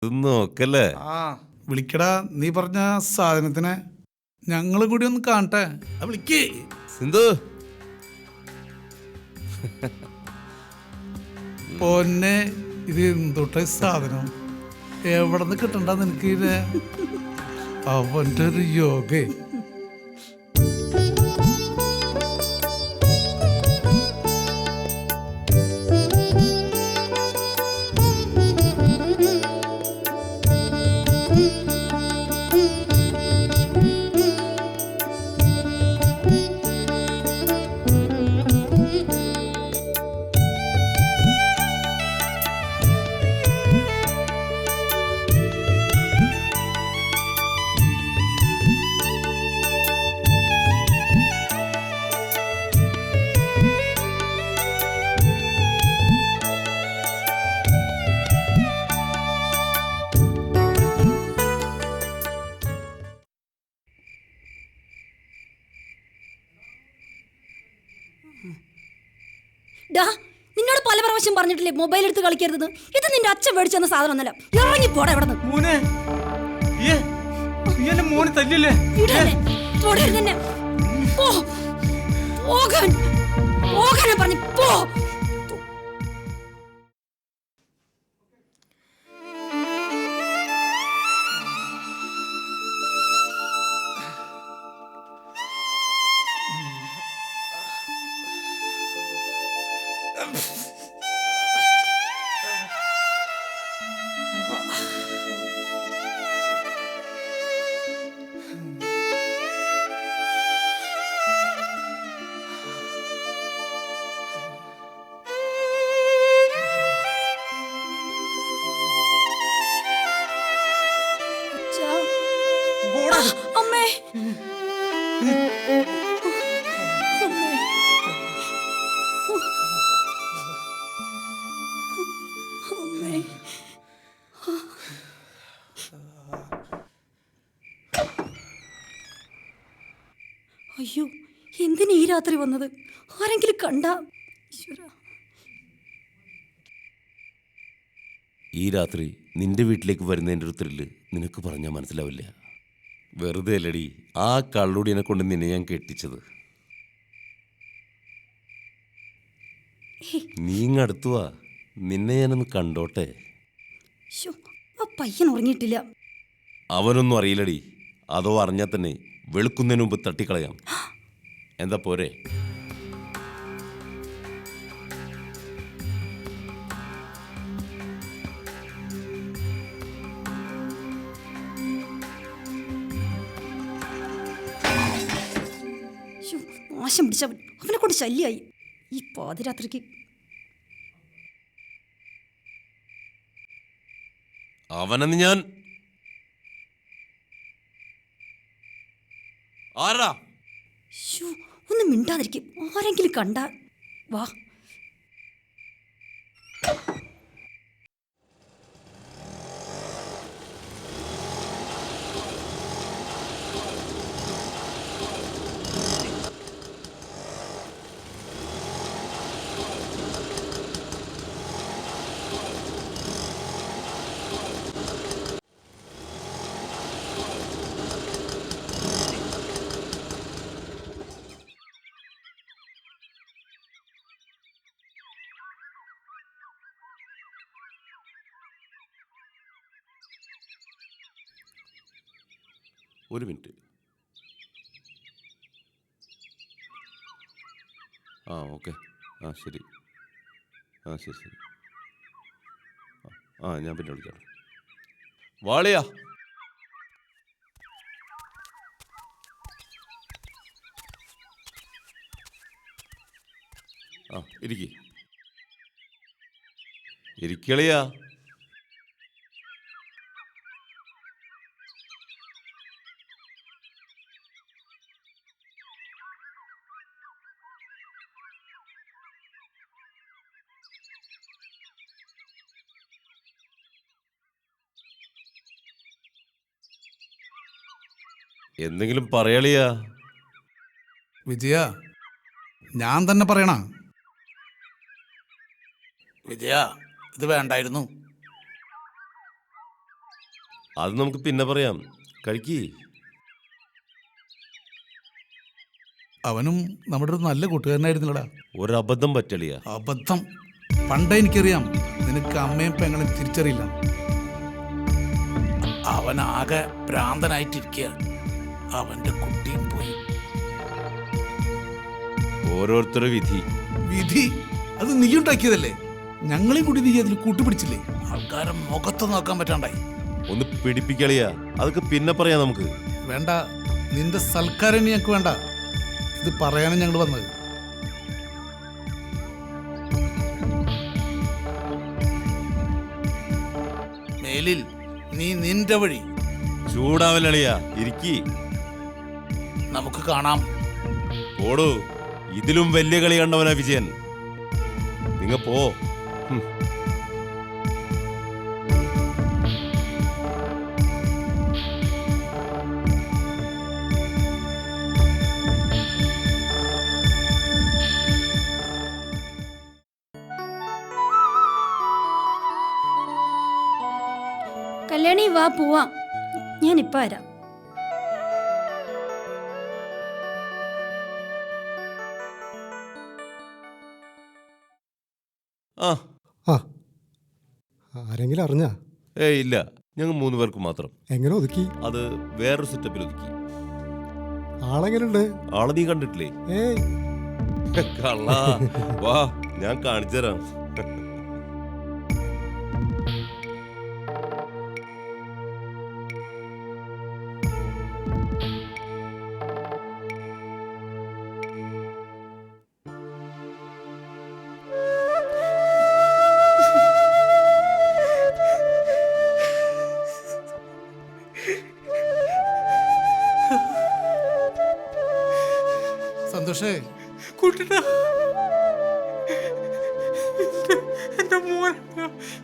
നോക്കല്ലേ? ആ വിളിക്കടാ, നീ പറഞ്ഞ സാധനത്തിനെ ഞങ്ങളും കൂടി ഒന്ന് കാണട്ടെ. വിളിക്കേ സിന്ധു. പൊന്നെ, ഇത് എന്തൊട്ട സാധനം? എവിടെ നിന്ന് കിട്ടണ്ട നിനക്ക്? ഇത് അവന്റെ ഒരു യോഗേ. നിന്നോട് പല പ്രാവശ്യം പറഞ്ഞിട്ടില്ലേ മൊബൈൽ എടുത്ത് കളിക്കരുത്? ഇത് നിന്റെ അച്ഛൻ മേടിച്ചെന്ന സാധനം ഒന്നല്ല. ഇറങ്ങി പോടാ ഇവിടെ നിന്ന്. പോ. അമ്മേ, അയ്യോ, എന്തിനാ ഈ രാത്രി വന്നത്? ആരെങ്കിലും കണ്ട? ഈ രാത്രി നിന്റെ വീട്ടിലേക്ക് വരുന്നതിൻ്റെ ഒരു ത്രില്ല് നിനക്ക് പറഞ്ഞാൽ മനസ്സിലാവില്ല. വെറുതെ അല്ലടി ആ കള്ളുടിയനെ കൊണ്ട് നിന്നെ ഞാൻ കെട്ടിച്ചത്. നീങ്ങടുത്തുവാ, നിന്നെ ഞാനൊന്ന് കണ്ടോട്ടെ. ആ പയ്യൻ ഉറങ്ങിയിട്ടില്ല. അവനൊന്നും അറിയില്ലടി. അതോ അറിഞ്ഞാൽ തന്നെ വെളുക്കുന്നതിന് മുമ്പ് തട്ടിക്കളയാം. എന്താ പോരെ? നാശം പിടിച്ചവൻ, അവനെ കൊണ്ട് ശല്യായി ഈ പാതിരാത്രിക്ക്. അവനെന്ന് ഞാൻ ആരാ? ഒന്ന് മിണ്ടാതിരിക്കും. ആരെങ്കിലും കണ്ടാ വാ. ഒരു മിനിറ്റ്. ആ ഓക്കെ. ആ ശരി. ആ ശരി ശരി. ആ ഞാൻ പിന്നെ വിളിക്കാം. വാളിയാ. ആ ഇരിക്കളിയാ. എന്തെങ്കിലും പറയളിയാ. വിജയ, ഞാൻ തന്നെ പറയണ. വിജയ, ഇത് വേണ്ടായിരുന്നു. അത് നമുക്ക് പിന്നെ പറയാം. കഴിക്കേ. അവനും നമ്മുടെ ഒരു നല്ല കൂട്ടുകാരനായിരുന്നല്ലടാ. ഒരബദ്ധം പറ്റളിയാ. അബദ്ധം പണ്ടേ എനിക്കറിയാം നിനക്ക് അമ്മയും പെങ്ങളും തിരിച്ചറിയില്ല. അവനാകെ ഭ്രാന്തനായിട്ടിരിക്കുക. അവന്റെ കുട്ടിയും പോയി. ഓരോരുത്തരുടെ വിധി. വിധി അത് നീ ഉണ്ടാക്കിയതല്ലേ. ഞങ്ങളെയും കൂടി നീ അതിൽ കൂട്ടുപിടിച്ചില്ലേ. ആൾക്കാരെ മുഖത്ത് നോക്കാൻ പറ്റാണ്ടായി. ഒന്ന് പിടിപ്പിക്കളിയാ. അതൊക്കെ പിന്നെ പറയാം നമുക്ക്. വേണ്ട, നിന്റെ സൽക്കാരം ഞങ്ങൾക്ക് വേണ്ട. ഇത് പറയാനും ഞങ്ങൾ വന്നത്. മേലിൽ നീ നിന്റെ വഴി. ചൂടാവലളിയാ. ഇരിക്കി. നമുക്ക് കാണാം. ഓടൂ. ഇതിലും വലിയ കളി കണ്ടവനാ വിജയൻ. നിങ്ങ പോ. കല്യാണി വാ പോവാം. ഞാൻ ഇപ്പൊ വരാം. ആ ആ ആരെങ്കിലും അറിഞ്ഞാ? ഇല്ല, ഞങ്ങൾ 3 പേർക്ക് മാത്രം. എങ്ങനെ ഒതുക്കി? അത് വേറൊരു സെറ്റപ്പിൽ ഒതുക്കി. ആളെങ്ങനെയുണ്ട്? ആളെ നീ കണ്ടിട്ടില്ലേ? ഏയ് കള്ളാ. വാ, ഞാൻ കാണിച്ചു തരാം. സന്തോഷേ, കൂട്ടടാ, എന്റെ മോൻ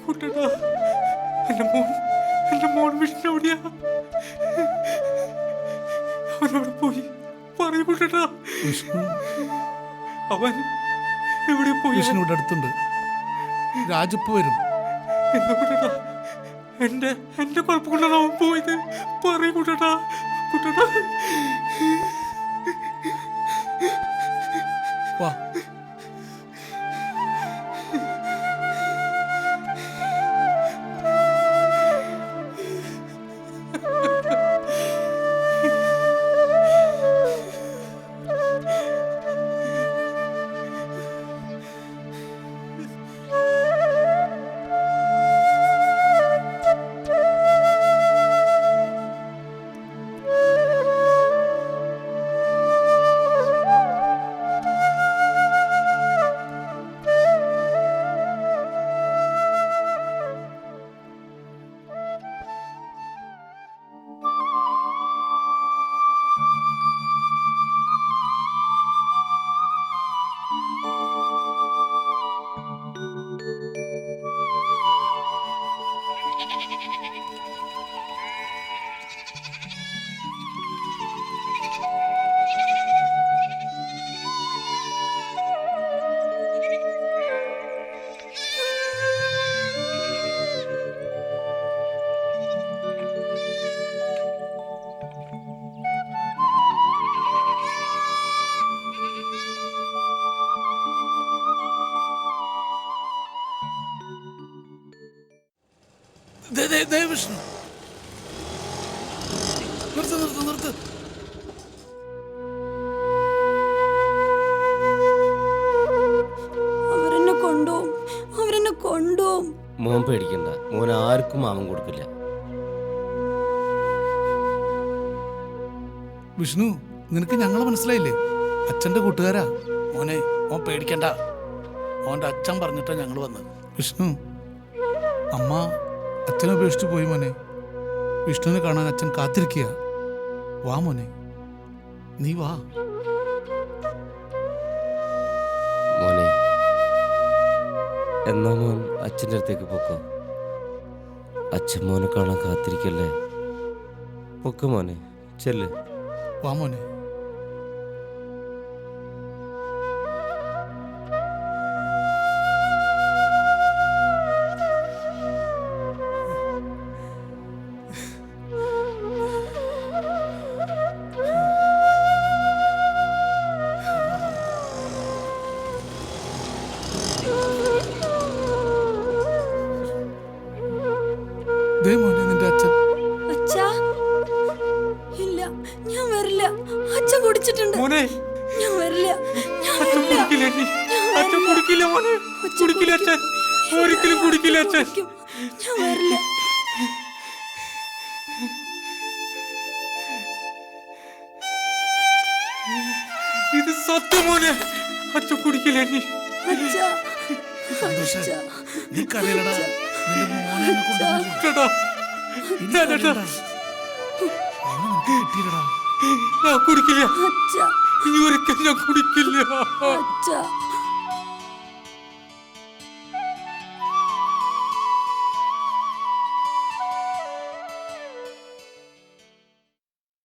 കൂട്ടടാ, എന്റെ മോൻ വിഷ്ണുവിടെയാ. അവനവിടെ പോയി പറയൂ കൂട്ടടാ. വിഷ്ണു അവൻ എവിടെ പോയി? വിഷ്ണു ഇവിടെ അടുത്തുണ്ട്. രാജിപ്പ് വരും. എന്താ കൂട്ടടാ? എന്റെ കുഴപ്പം കൊണ്ടാണ് അവൻ പോയത്. പറയൂ കൂട്ടടാ. കൂട്ടടാ വാ. വിഷ്ണു നിർത്ത്. അവരെന്നെ കൊണ്ടുപോകും. മോൻ പേടിക്കണ്ട. മോൻ ആർക്കും മാമൻ കൊടുക്കില്ല. വിഷ്ണു, നിനക്ക് ഞങ്ങളെ മനസ്സിലായില്ലേ? അച്ഛൻ്റെ കൂട്ടുകാരാ. മോനെ, മോൻ പേടിക്കണ്ട. മോൻ്റെ അച്ഛൻ പറഞ്ഞിട്ടാ ഞങ്ങൾ വന്നത്. വിഷ്ണു, അമ്മ അച്ഛനെ ഉപേക്ഷിച്ച് പോയി മോനെ. വിഷ്ണുവിനെ കാണാൻ അച്ഛൻ കാത്തിരിക്കുക. വാ മോനെ, നീ വാ. മോനെ, എന്നാ മോൻ അച്ഛൻ്റെ അടുത്തേക്ക് പൊക്കോ. അച്ഛൻ മോനെ കാണാൻ കാത്തിരിക്കല്ലേ. പൊക്കോ മോനെ, ചെല്ല്. വാ മോനെ. ദേ മോനെ നിന്റെ അച്ഛൻ. അച്ഛാ ഇല്ല, ഞാൻ വരില്ല. അച്ഛൻ കുടിച്ചിട്ടുണ്ട്. മോനെ ഞാൻ വരില്ല, ഞാൻ അച്ഛൻ വരില്ല. കുടിക്കില്ല നീ. അച്ഛൻ കുടിക്കില്ല മോനെ. കുടിക്കില്ല അച്ഛൻ. ഒരിക്കലും കുടിക്കില്ല അച്ഛൻ. കുടിക്കും. ഞാൻ വരില്ല. ഇത് സത്യം മോനെ. അച്ഛൻ കുടിക്കില്ല നീ. അച്ഛാ, സന്തോഷേ, അച്ഛാ, നിനക്കറിയില്ലടാ നിന്റെ മോനെ എന്നെ കൊണ്ടുവന്നില്ലേ? കേട്ടോ ഞാനേട്ടാ അവനെ നിനക്ക് കിട്ടിയില്ലടാ. ഞാൻ കുടിക്കില്ല. അച്ഛാ, ഇനി ഒരിക്കലും ഞാൻ കുടിക്കില്ല. അച്ഛാ.